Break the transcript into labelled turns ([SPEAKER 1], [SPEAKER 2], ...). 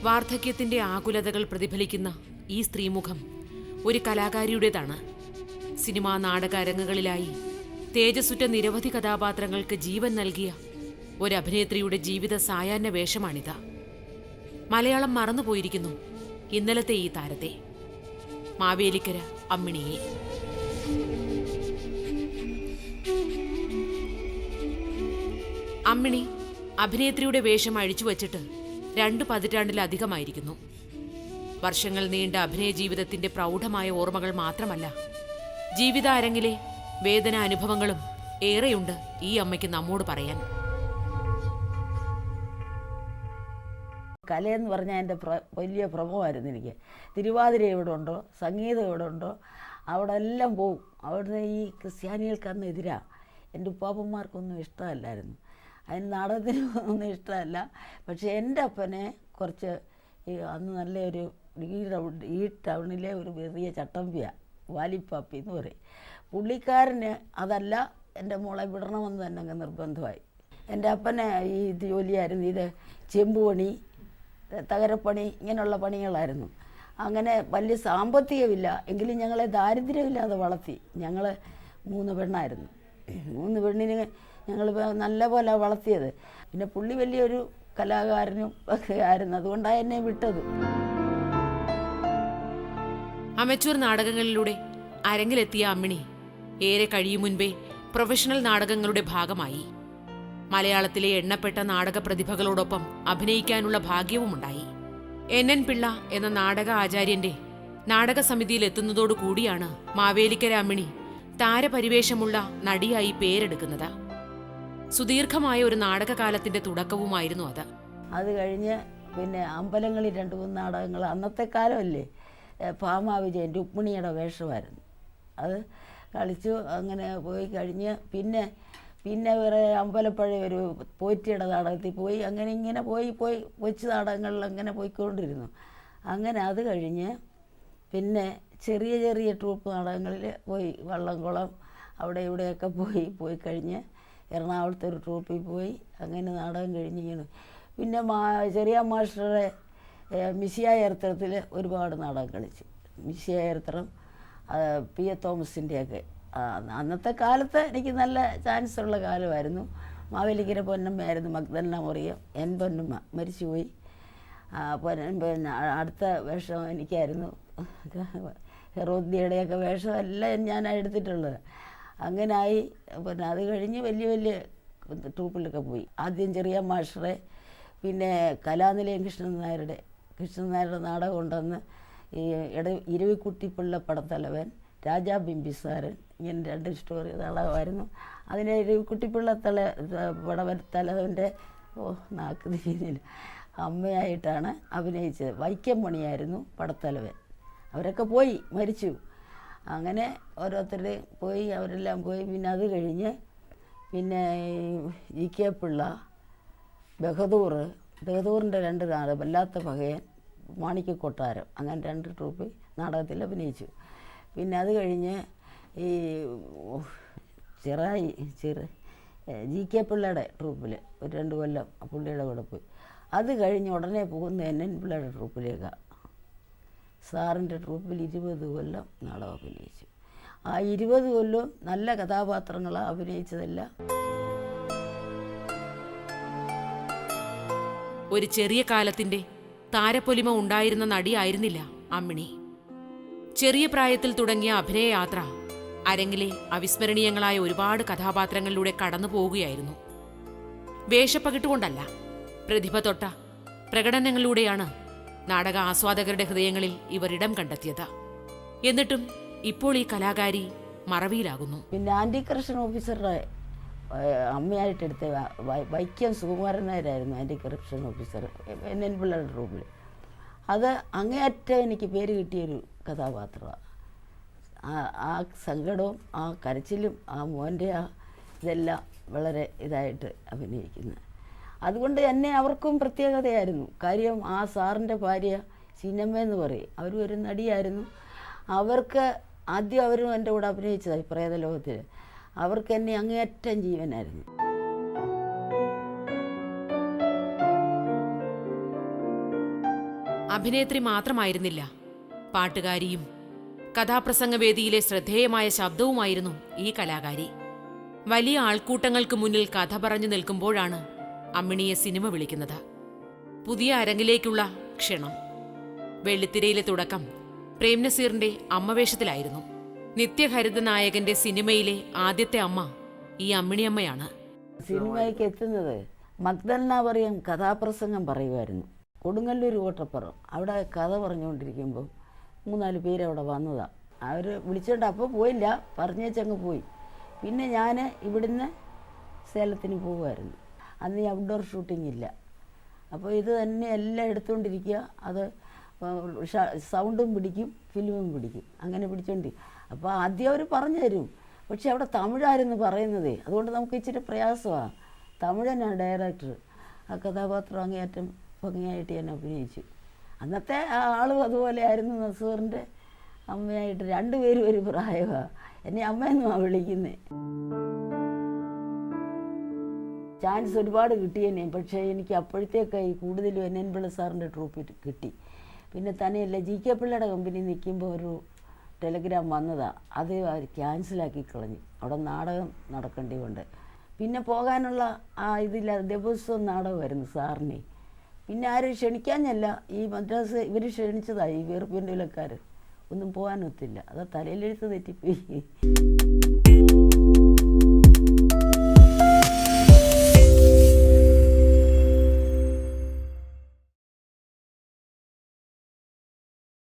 [SPEAKER 1] വാർദ്ധക്യത്തിന്റെ ആകുലതകൾ പ്രതിഫലിക്കുന്ന ഈ സ്ത്രീമുഖം ഒരു കലാകാരിയുടേതാണ്. സിനിമാ നാടക അരങ്ങുകളിലായി തേജസ്സുറ്റ നിരവധി കഥാപാത്രങ്ങൾക്ക് ജീവൻ നൽകിയ ഒരഭിനേത്രിയുടെ ജീവിത സായാഹ്ന വേഷമാണിത്. മലയാളം മറന്നുപോയിരിക്കുന്നു ഇന്നലത്തെ ഈ താരത്തെ, മാവേലിക്കര അമ്മിണിയെ. അമ്മിണി അഭിനേത്രിയുടെ വേഷം അഴിച്ചുവച്ചിട്ട് 2 പതിറ്റാണ്ടിലധികമായിരിക്കുന്നു. വർഷങ്ങൾ നീണ്ട അഭിനയ ജീവിതത്തിന്റെ പ്രൗഢമായ ഓർമ്മകൾ മാത്രമല്ല, ജീവിത അരങ്ങിലെ വേദന അനുഭവങ്ങളും ഏറെയുണ്ട് ഈ അമ്മയ്ക്ക് നമ്മോട് പറയാൻ.
[SPEAKER 2] കലയെന്ന് പറഞ്ഞാൽ എൻ്റെ വലിയ ഭ്രമമായിരുന്നു എനിക്ക്. തിരുവാതിര എവിടെ ഉണ്ടോ, സംഗീതം എവിടെ ഉണ്ടോ അവിടെ എല്ലാം പോവും. അവിടുന്ന് ഈ ക്രിസ്ത്യാനികൾക്ക് അന്ന് എതിരാ. എൻ്റെ ഉപ്പാപ്പന്മാർക്കൊന്നും ഇഷ്ടമല്ലായിരുന്നു, അതിന് നാടകത്തിന് ഒന്നും ഇഷ്ടമല്ല. പക്ഷേ എൻ്റെ അപ്പനെ കുറച്ച് അന്ന് നല്ലൊരു ഈ ടൗണിലെ ഒരു ചെറിയ ചട്ടമ്പിയ വാലിപ്പാപ്പി എന്ന് പറയും. പുള്ളിക്കാരന് അതല്ല, എൻ്റെ മോളെ വിടണമെന്ന് തന്നെ അങ്ങ് നിർബന്ധമായി. എൻ്റെ അപ്പനെ ഈ ജോലിയായിരുന്നു, ഇത് ചെമ്പുപണി, തകരപ്പണി, ഇങ്ങനെയുള്ള പണികളായിരുന്നു. അങ്ങനെ വലിയ സാമ്പത്തികമില്ല എങ്കിലും ഞങ്ങളെ ദാരിദ്ര്യമില്ലാതെ വളർത്തി. ഞങ്ങൾ 3 പെണ്ണായിരുന്നു. 3 പെണ്ണിന് ഞങ്ങൾ നല്ല പോലെ വളർത്തിയത്. പിന്നെ പുള്ളി വലിയൊരു കലാകാരനും ഒക്കെ ആയിരുന്നു, അതുകൊണ്ടാണ് എന്നെ വിട്ടത്.
[SPEAKER 1] അമച്വർ നാടകങ്ങളിലൂടെ അരങ്ങിലെത്തിയ അമ്മിണി ഏറെ കഴിയും മുൻപേ പ്രൊഫഷണൽ നാടകങ്ങളുടെ ഭാഗമായി. മലയാളത്തിലെ എണ്ണപ്പെട്ട നാടക പ്രതിഭകളോടൊപ്പം അഭിനയിക്കാനുള്ള ഭാഗ്യവുമുണ്ടായി. NN പിള്ള എന്ന നാടക ആചാര്യന്റെ നാടക സമിതിയിൽ എത്തുന്നതോടുകൂടിയാണ് മാവേലിക്കര അമ്മിണി താരപരിവേഷമുള്ള നടിയായി പേരെടുക്കുന്നത്. സുദീർഘമായ ഒരു നാടകകാലത്തിന്റെ തുടക്കവുമായിരുന്നു അത്.
[SPEAKER 2] അത് കഴിഞ്ഞ് പിന്നെ അമ്പലങ്ങളിൽ 2-3 നാടകങ്ങൾ, അന്നത്തെ കാലമല്ലേ, ഭാമാ വിജയൻ രുക്മിണിയുടെ വേഷമായിരുന്നു, അത് കളിച്ചു. അങ്ങനെ പോയി കഴിഞ്ഞ് പിന്നെ വേറെ അമ്പലപ്പുഴ ഒരു പോറ്റിയുടെ നാടകത്തിൽ പോയി. അങ്ങനെ ഇങ്ങനെ പോയി കൊച്ചു നാടകങ്ങളിൽ അങ്ങനെ പോയിക്കൊണ്ടിരുന്നു. അങ്ങനെ അത് കഴിഞ്ഞ് പിന്നെ ചെറിയ ട്രൂപ്പ് നാടകങ്ങളിൽ പോയി. വള്ളംകുളം അവിടെ ഇവിടെയൊക്കെ പോയി കഴിഞ്ഞ് എറണാകുളത്തെ ഒരു ട്രൂപ്പിൽ പോയി. അങ്ങനെ നാടകം കഴിഞ്ഞിങ്ങനെ പിന്നെ ചെറിയ മാസ്റ്ററുടെ മിശിയായ ചരിത്രത്തിൽ ഒരുപാട് നാടകം കളിച്ചു. മിശിയായ ചരിത്രം, P.A. തോമസിൻ്റെയൊക്കെ. അന്നത്തെ കാലത്ത് എനിക്ക് നല്ല ചാൻസ് ഉള്ള കാലമായിരുന്നു. മാവേലിക്കര പൊന്നമ്മയായിരുന്നു മഗ്ദലന മറിയം. പൊന്നമ്മ മരിച്ചുപോയി. പിന്നെ അടുത്ത വേഷം എനിക്കായിരുന്നു. ഹെറോദ്യയുടെയൊക്കെ വേഷം എല്ലാം ഞാൻ എടുത്തിട്ടുള്ളത്. അങ്ങനായി. പിന്നെ അത് കഴിഞ്ഞ് വലിയ ട്രൂപ്പിലൊക്കെ പോയി. ആദ്യം ചെറിയ മാസ്റ്ററെ, പിന്നെ കലാനിലയം കൃഷ്ണൻ നായരുടെ നാടകം ഉണ്ടെന്ന് ഈ ഇരവിക്കുട്ടിപ്പിള്ള പടത്തലവൻ, രാജാ ബിംബിസാരൻ, ഇങ്ങനെ 2 സ്റ്റോറി നാടകമായിരുന്നു. അതിന് ഇരവിക്കുട്ടിപ്പിള്ള പടത്തലവൻ്റെ നാക്ക് തിരിയുന്നില്ല അമ്മയായിട്ടാണ് അഭിനയിച്ചത്. വൈക്കം മണിയായിരുന്നു പടത്തലവൻ. അവരൊക്കെ പോയി, മരിച്ചു. അങ്ങനെ ഓരോരുത്തർ പോയി, അവരെല്ലാം പോയി. പിന്നെ അത് കഴിഞ്ഞ് പിന്നെ GK പിള്ള, ബഹദൂറിൻ്റെ 2 നാടകം, വല്ലാത്ത പകയൻ, മാണിക്യക്കൊട്ടാരം, അങ്ങനെ 2 ട്രൂപ്പ് നാടകത്തിൽ അഭിനയിച്ചു. പിന്നെ അത് കഴിഞ്ഞ് ഈ GK പിള്ളയുടെ ട്രൂപ്പിൽ ഒരു 2 കൊല്ലം പുള്ളിയുടെ കൂടെ പോയി. അത് കഴിഞ്ഞ് ഉടനെ പോകുന്ന NN പിള്ളയുടെ ട്രൂപ്പിലേക്കാണ്. സാറിൻ്റെ ട്രൂപ്പിൽ 20 കൊല്ലം നാടകം അഭിനയിച്ചു. ആ 20 കൊല്ലവും നല്ല കഥാപാത്രങ്ങളാണ് അഭിനയിച്ചതല്ല.
[SPEAKER 1] ഒരു ചെറിയ കാലത്തിന്റെ താരപ്പൊലിമ ഉണ്ടായിരുന്ന നടിയായിരുന്നില്ല അമ്മിണി. ചെറിയ പ്രായത്തിൽ തുടങ്ങിയ അഭിനയയാത്ര അരങ്ങിലെ അവിസ്മരണീയങ്ങളായ ഒരുപാട് കഥാപാത്രങ്ങളിലൂടെ കടന്നു പോവുകയായിരുന്നു. വേഷപ്പകിട്ടുകൊണ്ടല്ല, പ്രതിഭ തൊട്ട പ്രകടനങ്ങളിലൂടെയാണ് നാടക ആസ്വാദകരുടെ ഹൃദയങ്ങളിൽ ഇവർ ഇടം കണ്ടെത്തിയത്. എന്നിട്ടും ഇപ്പോൾ ഈ കലാകാരി മറവിയിലാകുന്നു.
[SPEAKER 2] പിന്നെ ആൻറ്റി കറപ്ഷൻ ഓഫീസറുടെ അമ്മയായിട്ടെടുത്ത വൈക്കം സുകുമാരൻ നായരായിരുന്നു ആൻറ്റി കറപ്ഷൻ ഓഫീസർ NN പിള്ളയുടെ ട്രൂപ്പിൽ. അത് അങ്ങേയറ്റം എനിക്ക് പേര് കിട്ടിയൊരു കഥാപാത്രമാണ്. ആ സങ്കടവും ആ കരച്ചിലും ആ മോൻ്റെ ഇതെല്ലാം വളരെ ഇതായിട്ട് അഭിനയിക്കുന്നത്. അതുകൊണ്ട് തന്നെ അവർക്കും പ്രത്യേകതയായിരുന്നു. കാര്യം ആ സാറിൻ്റെ ഭാര്യ സിനിമ എന്ന് പറയും, അവരും ഒരു നടിയായിരുന്നു. അവർക്ക് ആദ്യം അവരും എൻ്റെ കൂടെ അഭിനയിച്ചതായി പ്രേതലോകത്തിൽ. അവർക്ക് എന്നെ അങ്ങേയറ്റം ജീവനായിരുന്നു.
[SPEAKER 1] അഭിനേത്രി മാത്രമായിരുന്നില്ല, പാട്ടുകാരിയും കഥാപ്രസംഗവേദിയിലെ ശ്രദ്ധേയമായ ശബ്ദവുമായിരുന്നു ഈ കലാകാരി. വലിയ ആൾക്കൂട്ടങ്ങൾക്ക് മുന്നിൽ കഥ പറഞ്ഞു നിൽക്കുമ്പോഴാണ് അമ്മിണിയെ സിനിമ വിളിക്കുന്നത്. പുതിയ അരങ്ങിലേക്കുള്ള ക്ഷണം. വെള്ളിത്തിരയിലെ തുടക്കം പ്രേംനസീറിന്റെ അമ്മവേഷത്തിലായിരുന്നു. നിത്യഹരിത നായകന്റെ സിനിമയിലെ ആദ്യത്തെ അമ്മ ഈ അമ്മിണിയമ്മയാണ്.
[SPEAKER 2] സിനിമയ്ക്ക് എത്തുന്നത് മഗ്ദലന പറയും കഥാപ്രസംഗം പറയുമായിരുന്നു. കൊടുങ്ങല്ലൂർ ഓട്ടപ്പുറം അവിടെ കഥ പറഞ്ഞുകൊണ്ടിരിക്കുമ്പോൾ 3-4 പേര് അവിടെ വന്നതാണ്. അവർ വിളിച്ചോണ്ട് അപ്പോൾ പോയില്ല, പറഞ്ഞേച്ചങ്ങ് പോയി. പിന്നെ ഞാൻ ഇവിടുന്ന് സേലത്തിന് പോകുമായിരുന്നു. അന്ന് ഈ ഔട്ട്ഡോർ ഷൂട്ടിംഗ് ഇല്ല. അപ്പോൾ ഇത് തന്നെ എല്ലാം എടുത്തുകൊണ്ടിരിക്കുക. അത് സൗണ്ടും പിടിക്കും, ഫിലിമും പിടിക്കും, അങ്ങനെ പിടിച്ചോണ്ടിരിക്കും. അപ്പോൾ ആദ്യം അവർ പറഞ്ഞു തരും, പക്ഷെ അവിടെ തമിഴായിരുന്നു പറയുന്നത്. അതുകൊണ്ട് നമുക്ക് ഇച്ചിരി പ്രയാസമാണ്. തമിഴനാണ് ഡയറക്ടർ. ആ കഥാപാത്രം അങ്ങേയറ്റം ഭംഗിയായിട്ട് ഞാൻ അഭിനയിച്ചു. അന്നത്തെ ആ ആളും അതുപോലെ ആയിരുന്നു. നസീറിൻ്റെ അമ്മയായിട്ട് 2 പേരും ഒരു പ്രായമാണ്. എന്നെ അമ്മയെന്നുമാണ് വിളിക്കുന്നത്. ചാൻസ് ഒരുപാട് കിട്ടിയെന്നെ, പക്ഷേ എനിക്ക് അപ്പോഴത്തേക്കായി കൂടുതലും NN പിള്ള സാറിൻ്റെ ട്രൂപ്പിൽ കിട്ടി. പിന്നെ തന്നെയല്ല GK പിള്ളയുടെ കമ്പനി നിൽക്കുമ്പോൾ ഒരു ടെലഗ്രാം വന്നതാണ്. അത് ക്യാൻസലാക്കി കളഞ്ഞു. അവിടെ നാടകം നടക്കേണ്ടി കൊണ്ട് പിന്നെ പോകാനുള്ള ആ ഇതില്ല. ദിവസവും നാടകമായിരുന്നു സാറിനെ. പിന്നെ ആരും ക്ഷണിക്കാഞ്ഞല്ല, ഈ മദ്രാസ് ഇവർ ക്ഷണിച്ചതാണ്. ഈ വീർപ്പിൻ്റെ വിലക്കാർ ഒന്നും പോകാനൊത്തില്ല. അത് തലയിലെഴുത്ത് തെറ്റിപ്പോയി.